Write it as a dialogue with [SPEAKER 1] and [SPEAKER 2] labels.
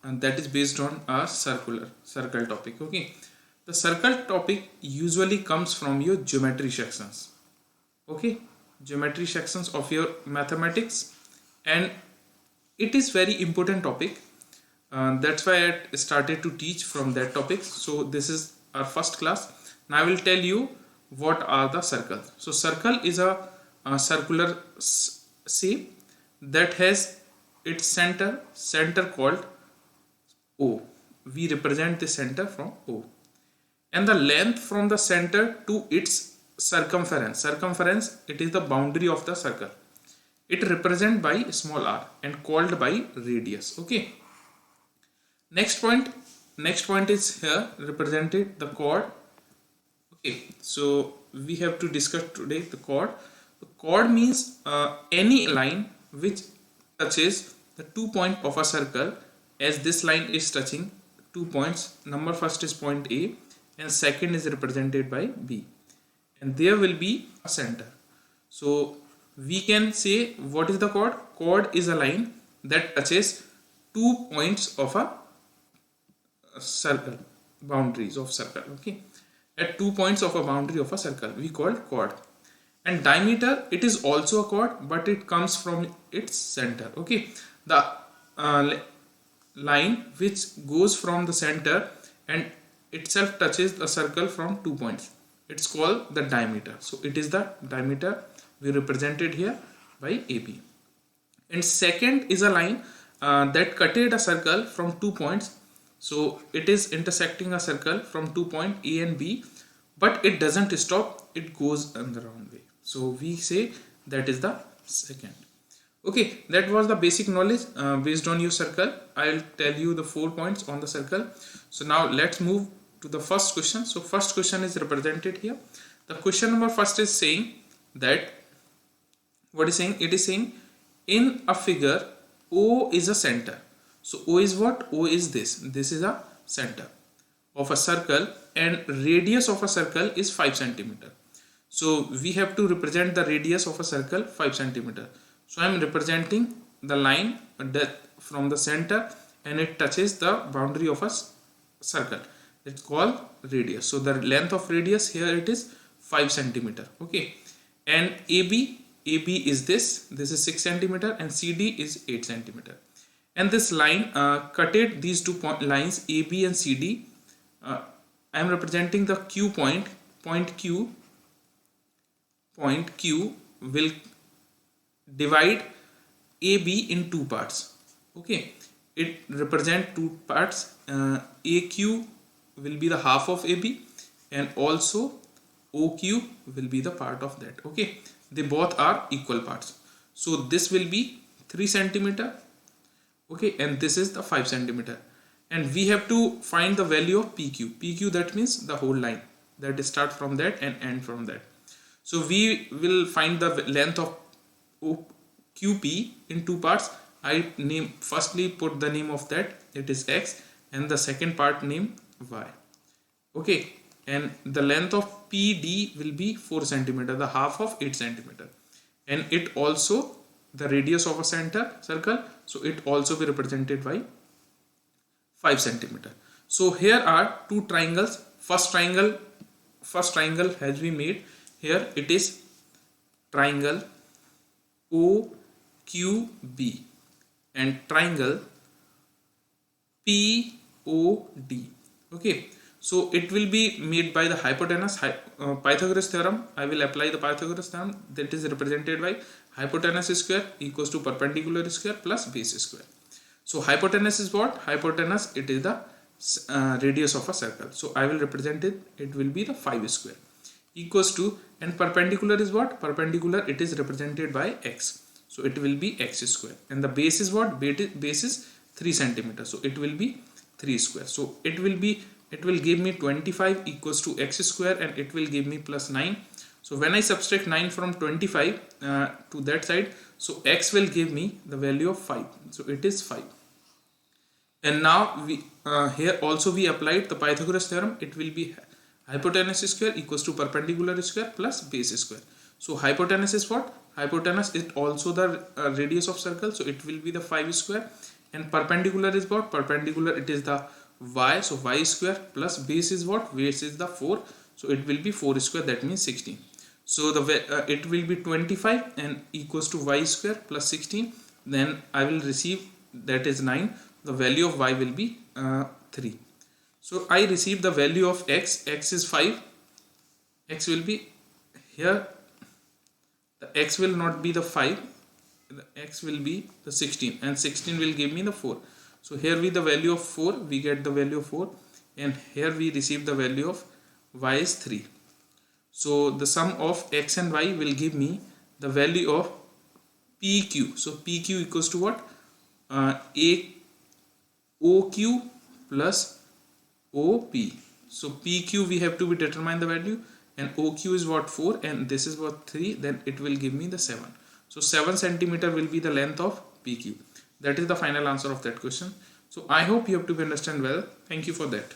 [SPEAKER 1] and that is based on a circle topic. Okay, the circle topic usually comes from your geometry sections. Okay, geometry sections of your mathematics, and it is very important topic. That's why I started to teach from that topic. So this is our first class. Now I will tell you what are the circles. So circle is a circular shape that has its center called O. We represent the center from O, and the length from the center to its circumference, it is the boundary of the circle. It represented by small r and called by radius. Okay, next point is here represented the chord. Okay, so we have to discuss today the chord. The chord means any line which touches the 2 point of a circle, as this line is touching 2 points. Number first is point A and second is represented by B, and there will be a center. So we can say what is the chord. Chord is a line that touches 2 points of a circle, boundaries of circle. Okay, at 2 points of a boundary of a circle we call chord. And diameter, it is also a chord, but it comes from its center. Okay, the line which goes from the center and itself touches the circle from 2 points, it's called the diameter. So it is the diameter we represented here by AB. And second is a line that cutted a circle from 2 points. So it is intersecting a circle from 2 point A and B, but it doesn't stop, it goes in the round way. So we say that is the second. Okay, that was the basic knowledge based on your circle. I'll tell you the 4 points on the circle. So now let's move to the first question. So first question is represented here. The question number first is saying that, what is saying? It is saying in a figure O is a center. So O is what? O is this. This is a center of a circle and radius of a circle is 5 centimeter. So we have to represent the radius of a circle 5 centimeter. So I am representing the line that from the center and it touches the boundary of a circle. It's called radius. So the length of radius here it is 5 centimeter. Okay, and AB is this is 6 centimeter and CD is 8 centimeter. And this line cutted these lines AB and CD. I am representing the Q point. Point Q will divide AB in two parts. Okay, it represent two parts. AQ will be the half of AB and also OQ will be the part of that. Okay, they both are equal parts. So this will be 3 centimeter. Okay, and this is the 5 centimeter, and we have to find the value of PQ, that means the whole line that start from that and end from that. So we will find the length of QP in two parts. I firstly put the name of that, it is X, and the second part name Y. Okay, and the length of PD will be 4 centimeter, the half of 8 centimeter, and it also the radius of a circle, so it also be represented by 5 centimeter. So here are two triangles. First triangle has been made. Here it is triangle OQB and triangle POD. Okay, so it will be made by the hypotenuse. Pythagoras theorem, I will apply the Pythagoras theorem, that is represented by hypotenuse square equals to perpendicular square plus base square. So hypotenuse is what? Hypotenuse, it is the radius of a circle. So I will represent it, it will be the 5 square equals to, and perpendicular is what? Perpendicular, it is represented by X. So it will be X square, and the base is what? Base is 3 centimeter. So it will be 3 square. So it will give me 25 equals to X square, and it will give me plus 9. So when I subtract 9 from 25 to that side, so X will give me the value of 5. So it is 5. And now we here also we applied the Pythagoras theorem. It will be hypotenuse square equals to perpendicular square plus base square. So hypotenuse is what? Hypotenuse is also the radius of circle. So it will be the 5 square And perpendicular is what? Perpendicular, it is the y, so y square plus base is what? Base is the 4, so it will be 4 square, that means 16. So the it will be 25 and equals to y square plus 16, then I will receive, that is 9, the value of y will be 3. So I receive the value of x is 5, x will be here, the x will not be the 5, the x will be the 16, and 16 will give me the 4. So here we the value of 4, we get the value of 4, and here we receive the value of y is 3. So the sum of x and y will give me the value of PQ. So PQ equals to what? OQ plus OP. So PQ we have to be determine the value, and OQ is what? 4, and this is what? 3, then it will give me the 7. So 7 centimeter will be the length of PQ. That is the final answer of that question. So I hope you have to understand well. Thank you for that.